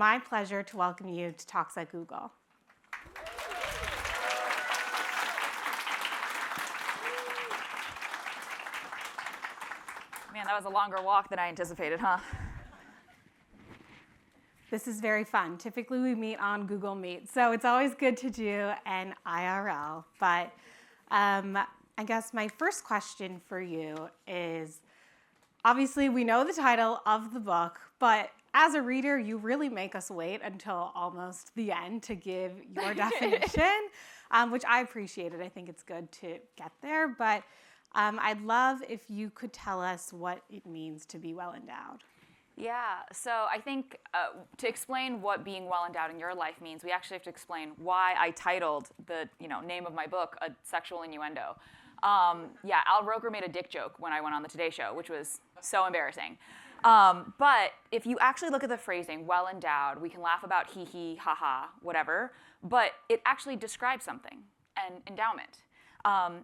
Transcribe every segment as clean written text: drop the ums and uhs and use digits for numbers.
my pleasure to welcome you to Talks at Google. Man, that was a longer walk than I anticipated, huh? This is very fun. Typically, we meet on Google Meet, so it's always good to do an IRL. But I guess my first question for you is, obviously, we know the title of the book, but as a reader, you really make us wait until almost the end to give your definition, which I appreciated. I think it's good to get there, but I'd love if you could tell us what it means to be well endowed. Yeah, so I think to explain what being well endowed in your life means, we actually have to explain why I titled the name of my book a sexual innuendo. Al Roker made a dick joke when I went on the Today Show, which was so embarrassing. But if you actually look at the phrasing, well endowed, we can laugh about hee hee, ha ha, whatever, but it actually describes something, an endowment.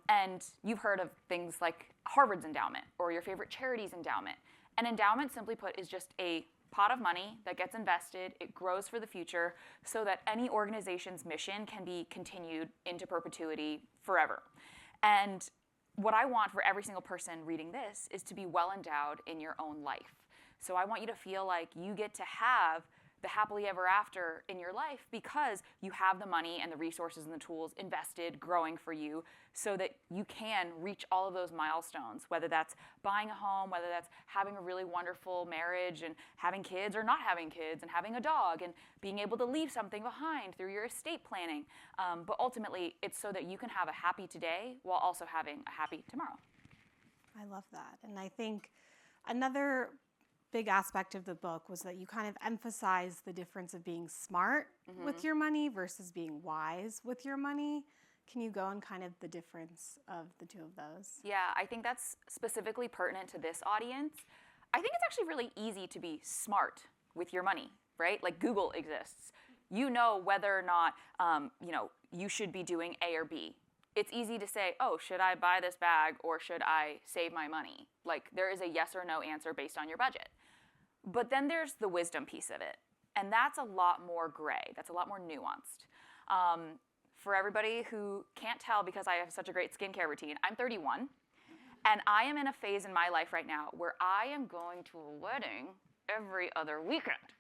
And you've heard of things like Harvard's endowment or your favorite charity's endowment. An endowment, simply put, is just a pot of money that gets invested, it grows for the future, so that any organization's mission can be continued into perpetuity forever. And what I want for every single person reading this is to be well endowed in your own life. So I want you to feel like you get to have the happily ever after in your life because you have the money and the resources and the tools invested, growing for you, so that you can reach all of those milestones, whether that's buying a home, whether that's having a really wonderful marriage and having kids or not having kids and having a dog and being able to leave something behind through your estate planning. But ultimately, it's so that you can have a happy today while also having a happy tomorrow. I love that. And I think another big aspect of the book was that you kind of emphasize the difference of being smart with your money versus being wise with your money. Can you go on kind of the difference of the two of those? Yeah, I think that's specifically pertinent to this audience. I think it's actually really easy to be smart with your money, right? Like Google exists. You know whether or not you should be doing A or B. It's easy to say, oh, should I buy this bag or should I save my money? Like there is a yes or no answer based on your budget. But then there's the wisdom piece of it. And that's a lot more gray. That's a lot more nuanced. For everybody who can't tell because I have such a great skincare routine, I'm 31. And I am in a phase in my life right now where I am going to a wedding every other weekend.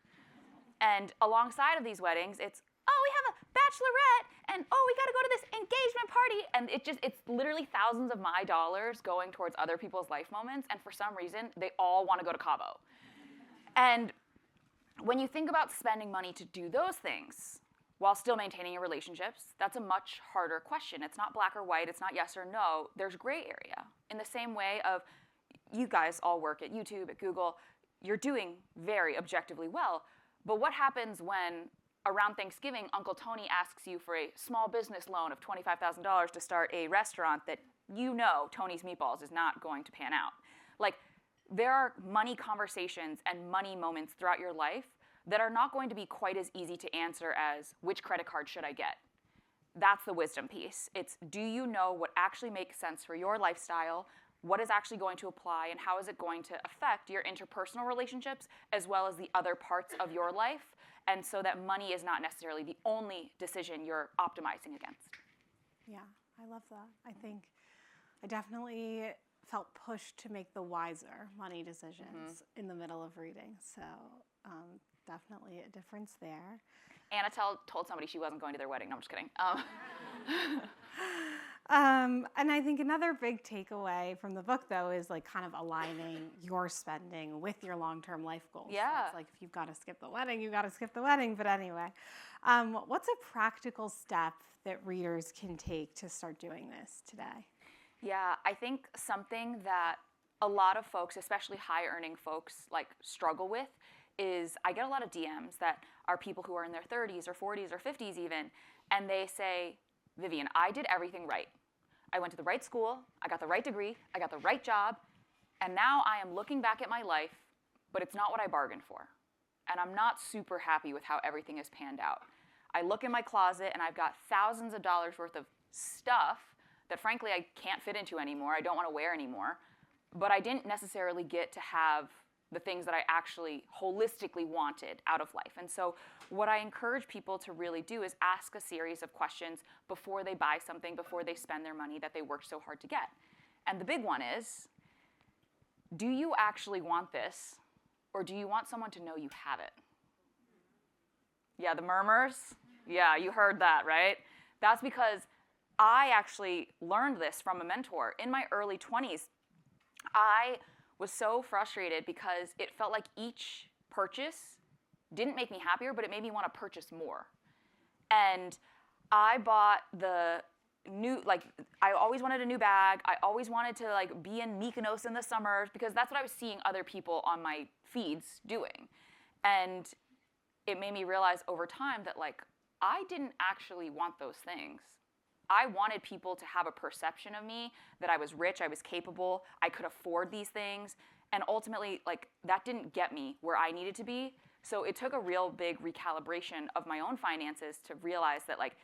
And alongside of these weddings, it's, oh, we have a bachelorette, and oh, we got to go to this engagement party. And it's literally thousands of my dollars going towards other people's life moments. And for some reason, they all want to go to Cabo. And when you think about spending money to do those things while still maintaining your relationships, that's a much harder question. It's not black or white. It's not yes or no. There's gray area. In the same way of you guys all work at YouTube, at Google, you're doing very objectively well. But what happens when around Thanksgiving, Uncle Tony asks you for a small business loan of $25,000 to start a restaurant that you know Tony's Meatballs is not going to pan out? Like, there are money conversations and money moments throughout your life that are not going to be quite as easy to answer as which credit card should I get? That's the wisdom piece. It's, do you know what actually makes sense for your lifestyle? What is actually going to apply and how is it going to affect your interpersonal relationships as well as the other parts of your life? And so that money is not necessarily the only decision you're optimizing against. Yeah, I love that. I think I definitely felt pushed to make the wiser money decisions in the middle of reading. So definitely a difference there. Anna told somebody she wasn't going to their wedding. No, I'm just kidding. And I think another big takeaway from the book, though, is like kind of aligning your spending with your long-term life goals. Yeah. So it's like if you've got to skip the wedding, you've got to skip the wedding. But anyway, what's a practical step that readers can take to start doing this today? Yeah, I think something that a lot of folks, especially high-earning folks, like struggle with is I get a lot of DMs that are people who are in their 30s or 40s or 50s even, and they say, Vivian, I did everything right. I went to the right school, I got the right degree, I got the right job, and now I am looking back at my life, but it's not what I bargained for. And I'm not super happy with how everything has panned out. I look in my closet and I've got thousands of dollars worth of stuff that frankly I can't fit into anymore, I don't want to wear anymore, but I didn't necessarily get to have the things that I actually holistically wanted out of life. And so what I encourage people to really do is ask a series of questions before they buy something, before they spend their money that they worked so hard to get. And the big one is, do you actually want this, or do you want someone to know you have it? Yeah, the murmurs? Yeah, you heard that, right? That's because I actually learned this from a mentor. In my early 20s, I was so frustrated because it felt like each purchase didn't make me happier, but it made me want to purchase more. And I bought the new, like, I always wanted a new bag. I always wanted to, like, be in Mykonos in the summers because that's what I was seeing other people on my feeds doing. And it made me realize over time that, like, I didn't actually want those things. I wanted people to have a perception of me that I was rich, I was capable, I could afford these things, and ultimately, like, that didn't get me where I needed to be. So it took a real big recalibration of my own finances to realize that, like,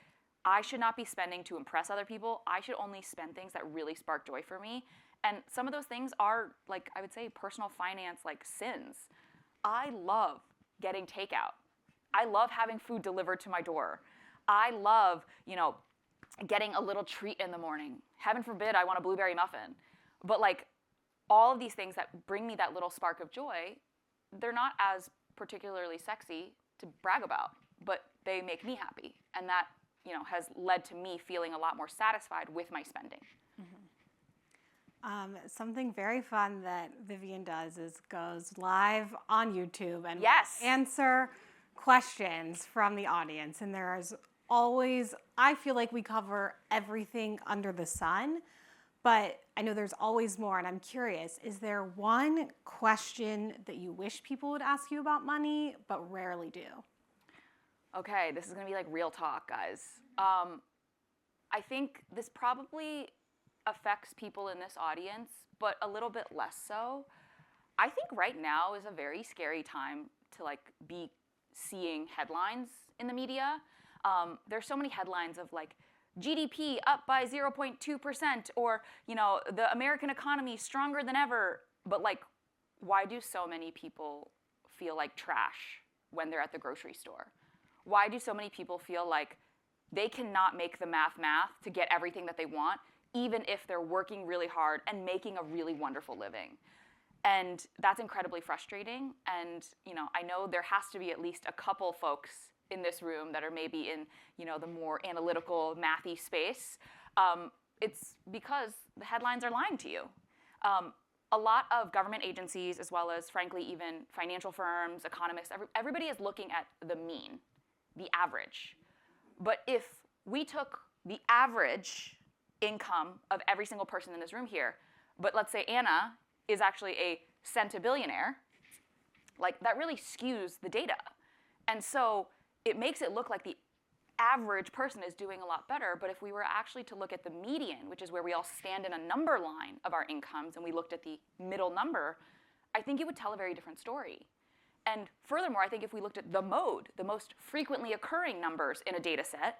I should not be spending to impress other people. I should only spend things that really spark joy for me. And some of those things are, like, I would say personal finance, like, sins. I love getting takeout. I love having food delivered to my door. I love, getting a little treat in the morning. Heaven forbid I want a blueberry muffin. But, like, all of these things that bring me that little spark of joy, they're not as particularly sexy to brag about, but they make me happy. And that, has led to me feeling a lot more satisfied with my spending. Something very fun that Vivian does is goes live on YouTube and Yes. answer questions from the audience. And there's always, I feel like we cover everything under the sun, but I know there's always more. And I'm curious, is there one question that you wish people would ask you about money, but rarely do? Okay, this is gonna be like real talk, guys. I think this probably affects people in this audience, but a little bit less so. I think right now is a very scary time to, like, be seeing headlines in the media. There's so many headlines of, like, GDP up by 0.2%, or, the American economy stronger than ever. But, like, why do so many people feel like trash when they're at the grocery store? Why do so many people feel like they cannot make the math to get everything that they want, even if they're working really hard and making a really wonderful living? And that's incredibly frustrating. And, I know there has to be at least a couple folks in this room that are maybe in, the more analytical, mathy space. It's because the headlines are lying to you. A lot of government agencies, as well as, frankly, even financial firms, economists, everybody is looking at the mean, the average. But if we took the average income of every single person in this room here, but let's say Anna is actually a centibillionaire, like, that really skews the data. And so it makes it look like the average person is doing a lot better. But if we were actually to look at the median, which is where we all stand in a number line of our incomes, and we looked at the middle number, I think it would tell a very different story. And furthermore, I think if we looked at the mode, the most frequently occurring numbers in a data set,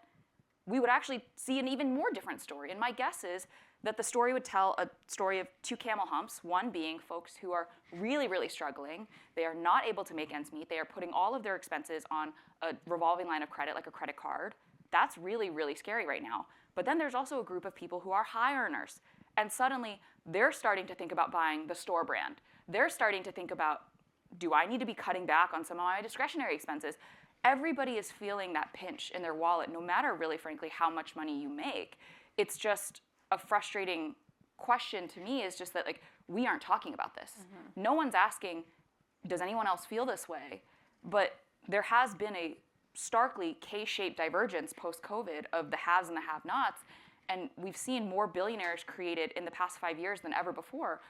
we would actually see an even more different story. And my guess is that the story would tell a story of two camel humps, one being folks who are really, really struggling. They are not able to make ends meet. They are putting all of their expenses on a revolving line of credit, like a credit card. That's really, really scary right now. But then there's also a group of people who are high earners. And suddenly, they're starting to think about buying the store brand. They're starting to think about, do I need to be cutting back on some of my discretionary expenses? Everybody is feeling that pinch in their wallet, no matter, really, frankly, how much money you make. It's just a frustrating question to me, is just that, like, we aren't talking about this. Mm-hmm. No one's asking, does anyone else feel this way? But there has been a starkly K-shaped divergence post-COVID of the haves and the have-nots, and we've seen more billionaires created in the past 5 years than ever before.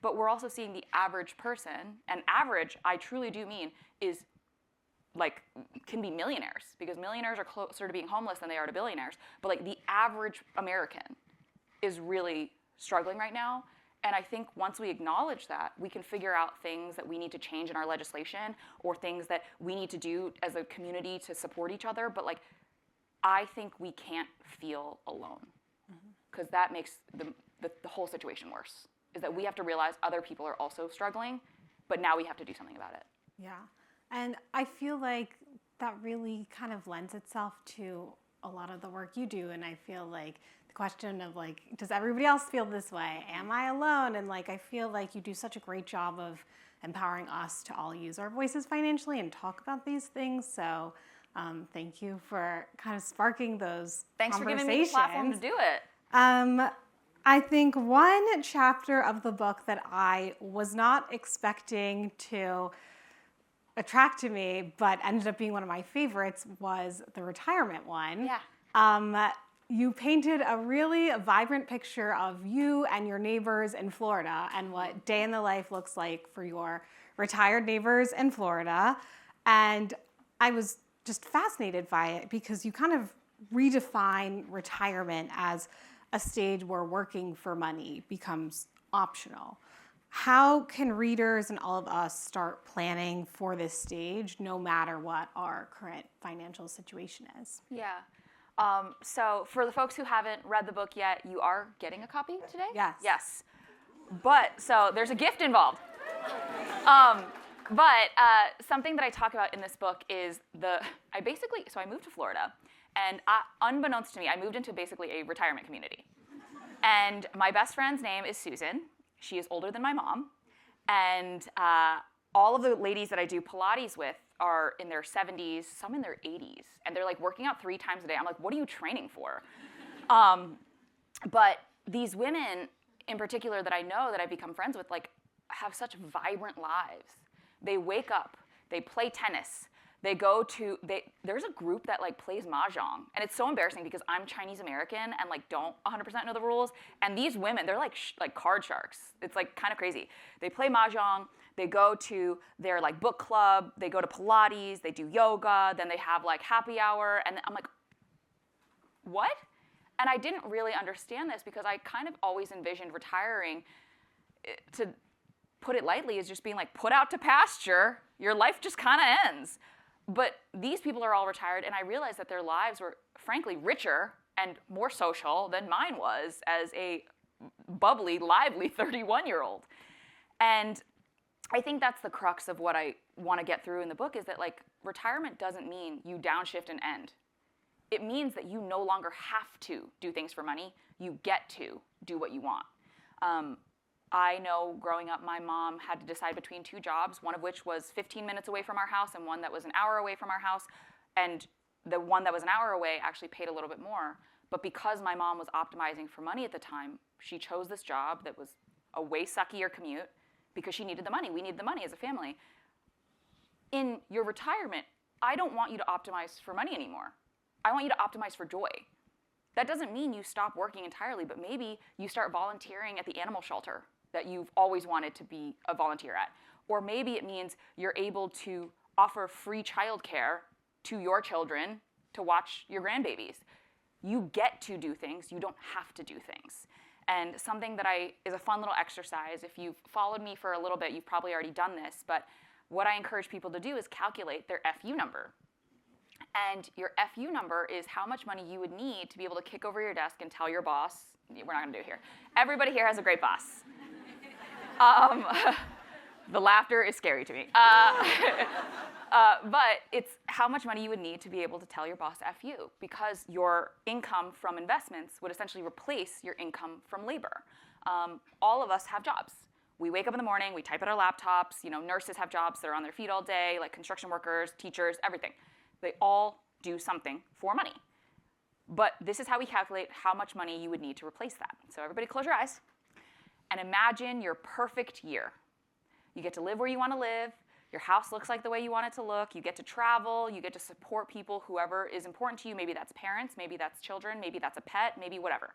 But we're also seeing the average person, and average, I truly do mean, is, like, can be millionaires, because millionaires are closer to being homeless than they are to billionaires. But, like, the average American is really struggling right now. And I think once we acknowledge that, we can figure out things that we need to change in our legislation, or things that we need to do as a community to support each other. But, like, I think we can't feel alone, because that makes the whole situation worse. Is that we have to realize other people are also struggling, but now we have to do something about it. Yeah. And I feel like that really kind of lends itself to a lot of the work you do. And I feel like the question of like, does everybody else feel this way? Am I alone? And like, I feel like you do such a great job of empowering us to all use our voices financially and talk about these things. So thank you for kind of sparking those Thanks for conversations. giving me the platform to do it. I think one chapter of the book that I was not expecting to attract to me, but ended up being one of my favorites, was the retirement one. Yeah. You painted a really vibrant picture of you and your neighbors in Florida and what day in the life looks like for your retired neighbors in Florida. And I was just fascinated by it because you kind of redefine retirement as a stage where working for money becomes optional. How can readers and all of us start planning for this stage no matter what our current financial situation is? Yeah. So for the folks who haven't read the book yet, you are getting a copy today? Yes. Yes. But, so there's a gift involved. Something that I talk about in this book is I moved to Florida, and unbeknownst to me, I moved into basically a retirement community. And my best friend's name is Susan. She is older than my mom. And all of the ladies that I do Pilates with are in their 70s, some in their 80s. And they're like working out 3 times a day. I'm like, what are you training for? But these women in particular that I know that I've become friends with, like, have such vibrant lives. They wake up, they play tennis, there's a group that like plays mahjong, and it's so embarrassing because I'm Chinese American and like don't 100% know the rules. And these women, they're like card sharks. It's like kind of crazy. They play mahjong. They go to their like book club. They go to Pilates. They do yoga. Then they have like happy hour. And I'm like, what? And I didn't really understand this because I kind of always envisioned retiring, to put it lightly, as just being like put out to pasture. Your life just kind of ends. But these people are all retired, and I realized that their lives were, frankly, richer and more social than mine was as a bubbly, lively 31-year-old. And I think that's the crux of what I want to get through in the book, is that like retirement doesn't mean you downshift and end. It means that you no longer have to do things for money. You get to do what you want. I know growing up, my mom had to decide between 2 jobs, one of which was 15 minutes away from our house and one that was an hour away from our house. And the one that was an hour away actually paid a little bit more. But because my mom was optimizing for money at the time, she chose this job that was a way suckier commute because she needed the money. We needed the money as a family. In your retirement, I don't want you to optimize for money anymore. I want you to optimize for joy. That doesn't mean you stop working entirely, but maybe you start volunteering at the animal shelter that you've always wanted to be a volunteer at. Or maybe it means you're able to offer free childcare to your children to watch your grandbabies. You get to do things, you don't have to do things. And something that is a fun little exercise, if you've followed me for a little bit, you've probably already done this, but what I encourage people to do is calculate their FU number. And your FU number is how much money you would need to be able to kick over your desk and tell your boss, we're not gonna do it here. Everybody here has a great boss. The laughter is scary to me. But it's how much money you would need to be able to tell your boss F you, because your income from investments would essentially replace your income from labor. All of us have jobs. We wake up in the morning, we type at our laptops, nurses have jobs, they're on their feet all day, like construction workers, teachers, everything. They all do something for money. But this is how we calculate how much money you would need to replace that. So everybody close your eyes and imagine your perfect year. You get to live where you want to live. Your house looks like the way you want it to look. You get to travel. You get to support people, whoever is important to you. Maybe that's parents. Maybe that's children. Maybe that's a pet. Maybe whatever.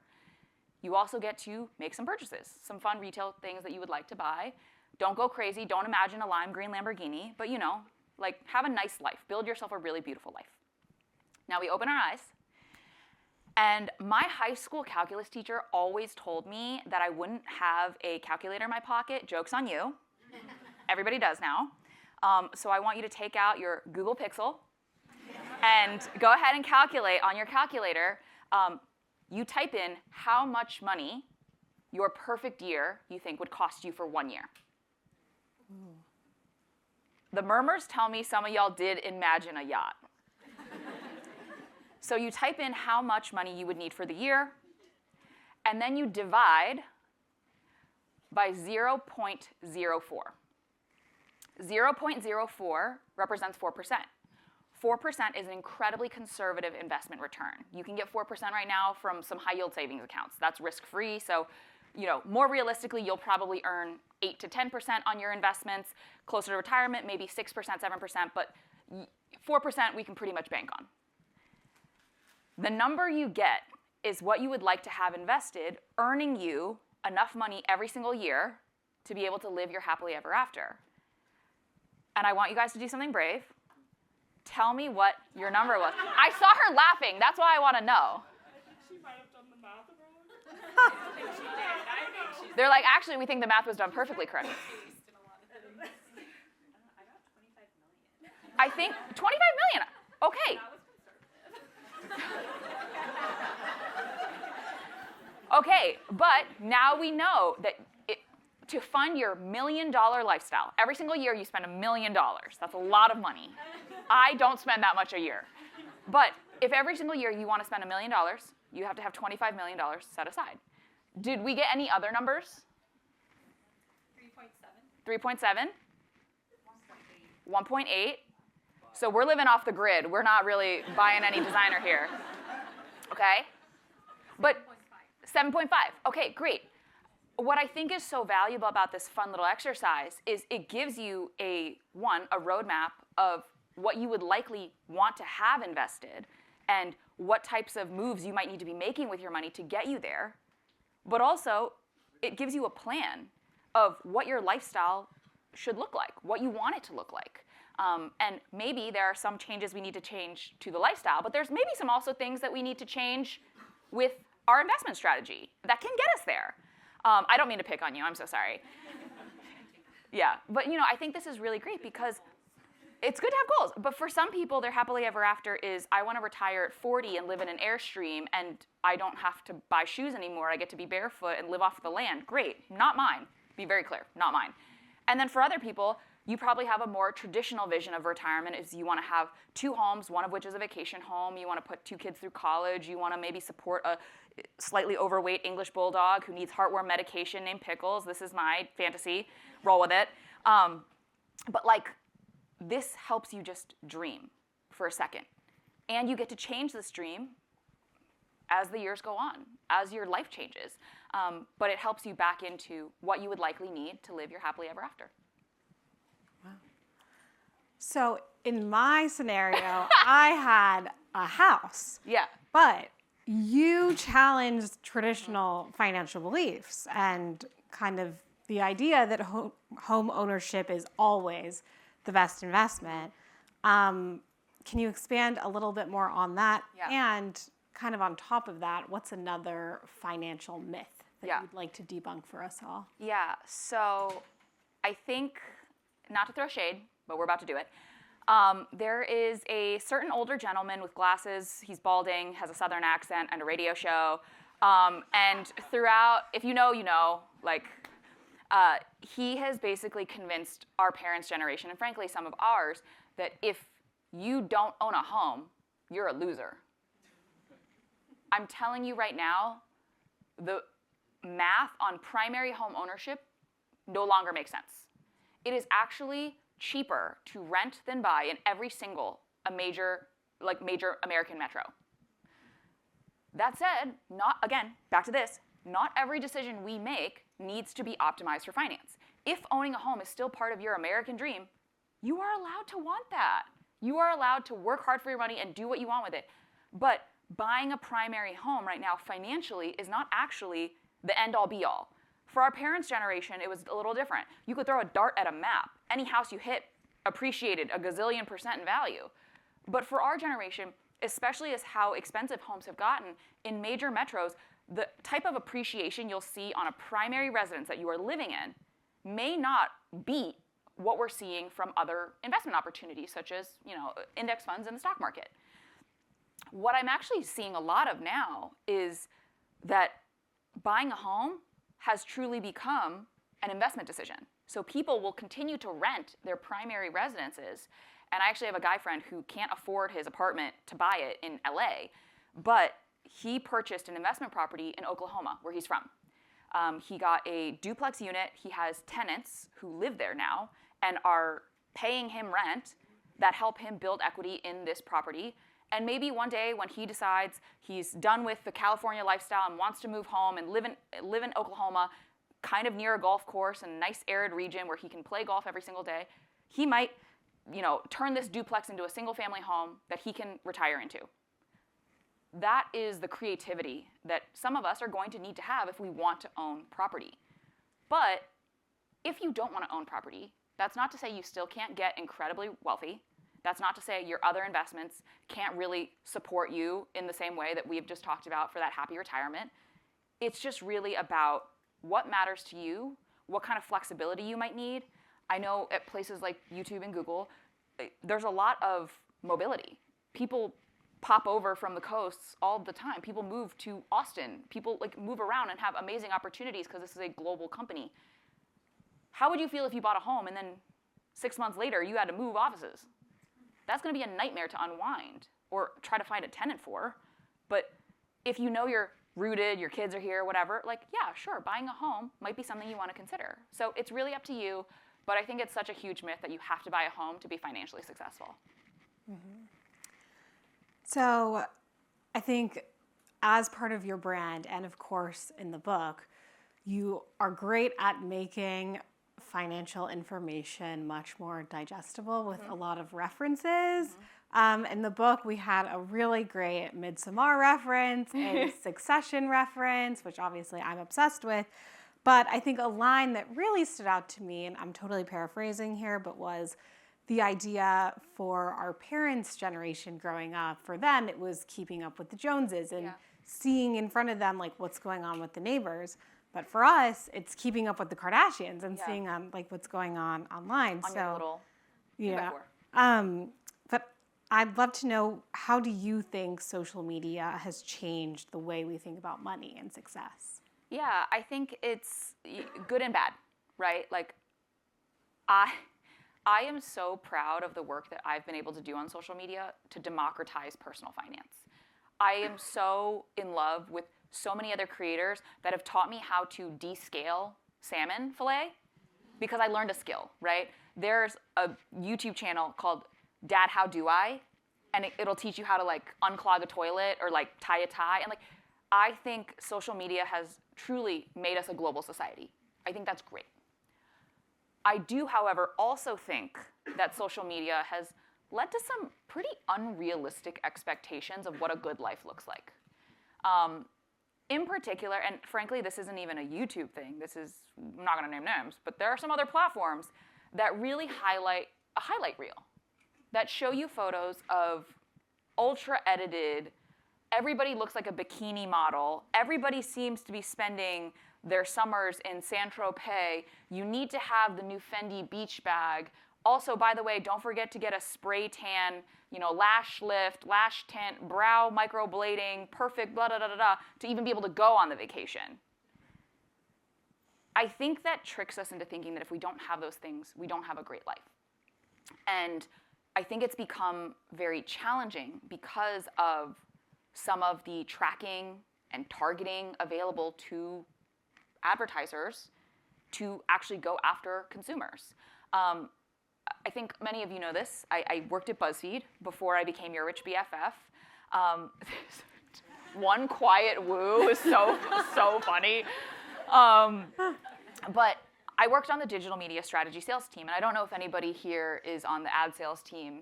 You also get to make some purchases, some fun retail things that you would like to buy. Don't go crazy. Don't imagine a lime green Lamborghini. But, have a nice life. Build yourself a really beautiful life. Now we open our eyes. And my high school calculus teacher always told me that I wouldn't have a calculator in my pocket. Joke's on you. Everybody does now. So I want you to take out your Google Pixel and go ahead and calculate on your calculator. You type in how much money your perfect year you think would cost you for 1 year. The murmurs tell me some of y'all did imagine a yacht. So you type in how much money you would need for the year, and then you divide by 0.04. 0.04 represents 4%. 4% is an incredibly conservative investment return. You can get 4% right now from some high yield savings accounts. That's risk-free, so more realistically, you'll probably earn 8 to 10% on your investments. Closer to retirement, maybe 6%, 7%, but 4% we can pretty much bank on. The number you get is what you would like to have invested, earning you enough money every single year to be able to live your happily ever after. And I want you guys to do something brave. Tell me what your number was. I saw her laughing. That's why I want to know. I think she might have done the math wrong. I think she did. They're like, actually, we think the math was done perfectly correctly. I got 25 million. I think 25 million. Okay. That was conservative. Okay, but now we know that to fund your $1 million lifestyle, every single year you spend $1 million. That's a lot of money. I don't spend that much a year. But if every single year you want to spend $1 million, you have to have $25 million set aside. Did we get any other numbers? 3.7. 3.7? 1.8. So we're living off the grid. We're not really buying any designer here. Okay? But 7.5. Okay, great. What I think is so valuable about this fun little exercise is it gives you a roadmap of what you would likely want to have invested and what types of moves you might need to be making with your money to get you there. But also, it gives you a plan of what your lifestyle should look like, what you want it to look like. And maybe there are some changes we need to change to the lifestyle, but there's maybe some also things that we need to change with our investment strategy that can get us there. I don't mean to pick on you, I'm so sorry. Yeah, but I think this is really great because it's good to have goals. But for some people, their happily ever after is, I want to retire at 40 and live in an Airstream and I don't have to buy shoes anymore. I get to be barefoot and live off the land. Great, not mine. Be very clear, not mine. And then for other people, you probably have a more traditional vision of retirement is you want to have 2 homes, one of which is a vacation home. You want to put 2 kids through college. You want to maybe support a slightly overweight English bulldog who needs heartworm medication named Pickles. This is my fantasy. Roll with it. But this helps you just dream for a second. And you get to change this dream as the years go on, as your life changes. But it helps you back into what you would likely need to live your happily ever after. Wow. So in my scenario, I had a house. Yeah. But you challenged traditional financial beliefs and kind of the idea that home ownership is always the best investment. Can you expand a little bit more on that? Yeah. And kind of on top of that, what's another financial myth that you'd like to debunk for us all? Yeah, so I think, not to throw shade, but we're about to do it. There is a certain older gentleman with glasses, he's balding, has a southern accent, and a radio show. And throughout, if you know, you know, he has basically convinced our parents' generation, and frankly some of ours, that if you don't own a home, you're a loser. I'm telling you right now, the math on primary home ownership no longer makes sense. It is actually cheaper to rent than buy in every single major American metro. That said, back to this, not every decision we make needs to be optimized for finance. If owning a home is still part of your American dream, you are allowed to want that. You are allowed to work hard for your money and do what you want with it. But buying a primary home right now financially is not actually the end-all be-all. For our parents' generation, it was a little different. You could throw a dart at a map. Any house you hit appreciated a gazillion % in value. But for our generation, especially as how expensive homes have gotten, in major metros, the type of appreciation you'll see on a primary residence that you are living in may not beat what we're seeing from other investment opportunities, such as index funds in the stock market. What I'm actually seeing a lot of now is that buying a home has truly become an investment decision. So people will continue to rent their primary residences. And I actually have a guy friend who can't afford his apartment to buy it in LA, but he purchased an investment property in Oklahoma, where he's from. He got a duplex unit. He has tenants who live there now and are paying him rent that help him build equity in this property. And maybe one day when he decides he's done with the California lifestyle and wants to move home and live in Oklahoma, kind of near a golf course in a nice arid region where he can play golf every single day, he might, turn this duplex into a single family home that he can retire into. That is the creativity that some of us are going to need to have if we want to own property. But if you don't want to own property, that's not to say you still can't get incredibly wealthy. That's not to say your other investments can't really support you in the same way that we've just talked about for that happy retirement. It's just really about what matters to you, what kind of flexibility you might need. I know at places like YouTube and Google, there's a lot of mobility. People pop over from the coasts all the time. People move to Austin. People move around and have amazing opportunities because this is a global company. How would you feel if you bought a home and then 6 months later you had to move offices? That's going to be a nightmare to unwind or try to find a tenant for. But if you know you're rooted, your kids are here, whatever, yeah, sure, buying a home might be something you want to consider. So it's really up to you, but I think it's such a huge myth that you have to buy a home to be financially successful. Mm-hmm. So I think as part of your brand, and of course in the book, you are great at making financial information much more digestible with a lot of references. In the book, we had a really great Midsommar reference, a Succession reference, which obviously I'm obsessed with. But I think a line that really stood out to me, and I'm totally paraphrasing here, but was the idea for our parents' generation growing up. For them, it was keeping up with the Joneses and seeing in front of them what's going on with the neighbors. But for us, it's keeping up with the Kardashians and seeing what's going on online. On your little 2x4. But I'd love to know, how do you think social media has changed the way we think about money and success? Yeah, I think it's good and bad, right? I am so proud of the work that I've been able to do on social media to democratize personal finance. I am so in love with so many other creators that have taught me how to descale salmon fillet because I learned a skill, right? There's a YouTube channel called Dad, How Do I? And it'll teach you how to unclog a toilet or tie a tie. And I think social media has truly made us a global society. I think that's great. I do, however, also think that social media has led to some pretty unrealistic expectations of what a good life looks like. In particular, and frankly, this isn't even a YouTube thing. I'm not going to name names, but there are some other platforms that really highlight a highlight reel that show you photos of ultra-edited, everybody looks like a bikini model, everybody seems to be spending their summers in Saint-Tropez. You need to have the new Fendi beach bag. Also, by the way, don't forget to get a spray tan, lash lift, lash tint, brow microblading, perfect, blah, blah, blah, blah, blah, to even be able to go on the vacation. I think that tricks us into thinking that if we don't have those things, we don't have a great life. And I think it's become very challenging because of some of the tracking and targeting available to advertisers to actually go after consumers. I think many of you know this. I worked at BuzzFeed before I became Your Rich BFF. One quiet woo is so funny. But I worked on the digital media strategy sales team, and I don't know if anybody here is on the ad sales team.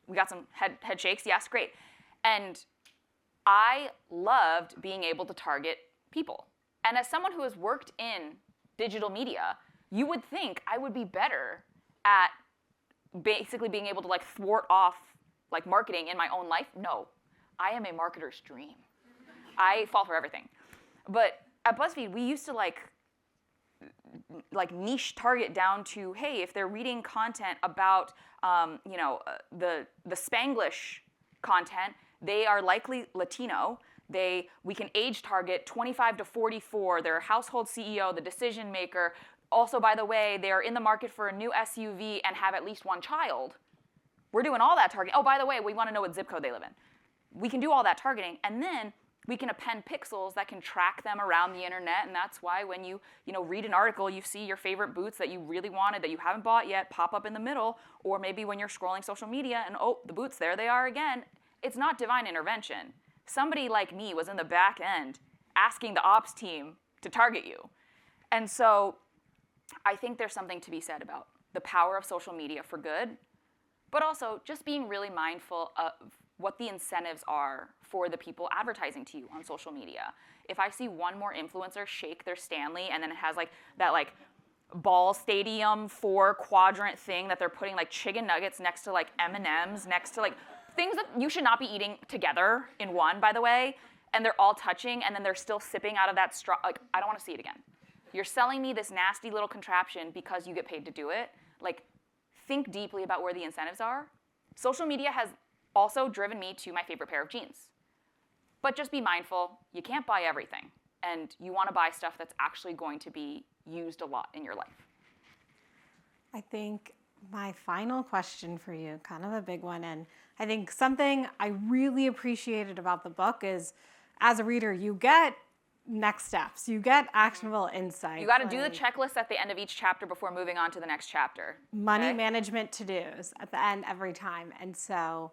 We got some head shakes. Yes, great. And I loved being able to target people. And as someone who has worked in digital media, you would think I would be better at basically being able to thwart off marketing in my own life. No, I am a marketer's dream. I fall for everything. But at BuzzFeed, we used to niche target down to, hey, if they're reading content about the Spanglish content, they are likely Latino. We can age target 25 to 44. They're a household CEO, the decision maker. also, by the way, they're in the market for a new SUV and have at least one child. We're doing all that targeting. Oh, by the way, we want to know what zip code they live in. We can do all that targeting, and then we can append pixels that can track them around the internet, and that's why when you read an article, you see your favorite boots that you really wanted that you haven't bought yet pop up in the middle, or maybe when you're scrolling social media and, oh, the boots, there they are again. It's not divine intervention. Somebody like me was in the back end asking the ops team to target you. And so I think there's something to be said about the power of social media for good, but also just being really mindful of what the incentives are for the people advertising to you on social media. If I see one more influencer shake their Stanley and then it has that ball stadium 4-quadrant thing that they're putting chicken nuggets next to M&Ms, next to things that you should not be eating together in one, by the way, and they're all touching and then they're still sipping out of that straw, I don't want to see it again. You're selling me this nasty little contraption because you get paid to do it. Think deeply about where the incentives are. Social media has also driven me to my favorite pair of jeans. But just be mindful, you can't buy everything. And you want to buy stuff that's actually going to be used a lot in your life. I think my final question for you, kind of a big one, and I think something I really appreciated about the book is, as a reader, you get next steps. You get actionable insights. You got to do the checklist at the end of each chapter before moving on to the next chapter. Money management to-dos at the end every time. And so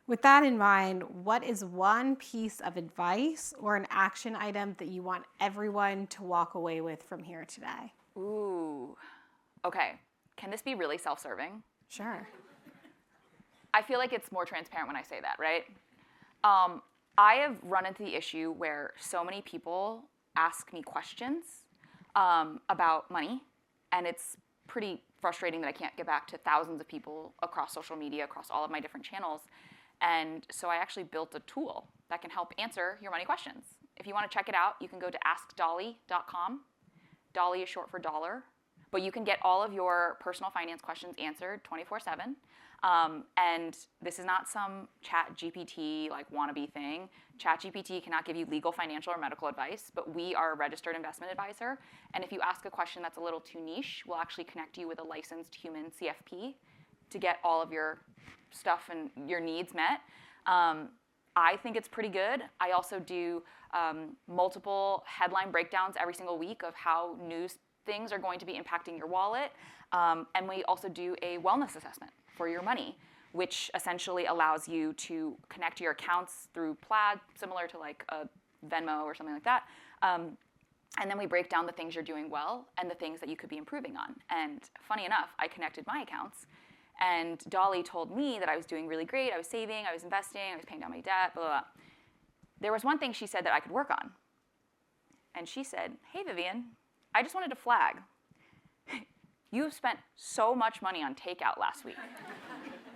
with that in mind, what is one piece of advice or an action item that you want everyone to walk away with from here today? Ooh. Okay. Can this be really self-serving? Sure. I feel like it's more transparent when I say that, right? I have run into the issue where so many people ask me questions about money, and it's pretty frustrating that I can't get back to thousands of people across social media, across all of my different channels. And so I actually built a tool that can help answer your money questions. If you want to check it out, you can go to askdolly.com. Dolly is short for dollar. But you can get all of your personal finance questions answered 24/7. And this is not some ChatGPT wannabe thing. ChatGPT cannot give you legal, financial, or medical advice, but we are a registered investment advisor. And if you ask a question that's a little too niche, we'll actually connect you with a licensed human CFP to get all of your stuff and your needs met. I think it's pretty good. I also do multiple headline breakdowns every single week of how news things are going to be impacting your wallet. And we also do a wellness assessment for your money, which essentially allows you to connect your accounts through Plaid, similar to a Venmo or something like that. And then we break down the things you're doing well and the things that you could be improving on. And funny enough, I connected my accounts. And Dolly told me that I was doing really great. I was saving, I was investing, I was paying down my debt, blah, blah, blah. There was one thing she said that I could work on. And she said, "Hey, Vivian, I just wanted to flag. You've spent so much money on takeout last week.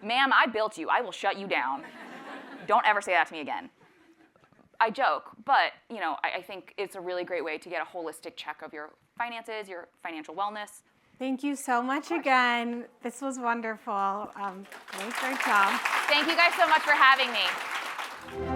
Ma'am, I built you. I will shut you down. Don't ever say that to me again." I joke, but I think it's a really great way to get a holistic check of your finances, your financial wellness. Thank you so much again. This was wonderful. Great job. Thank you guys so much for having me.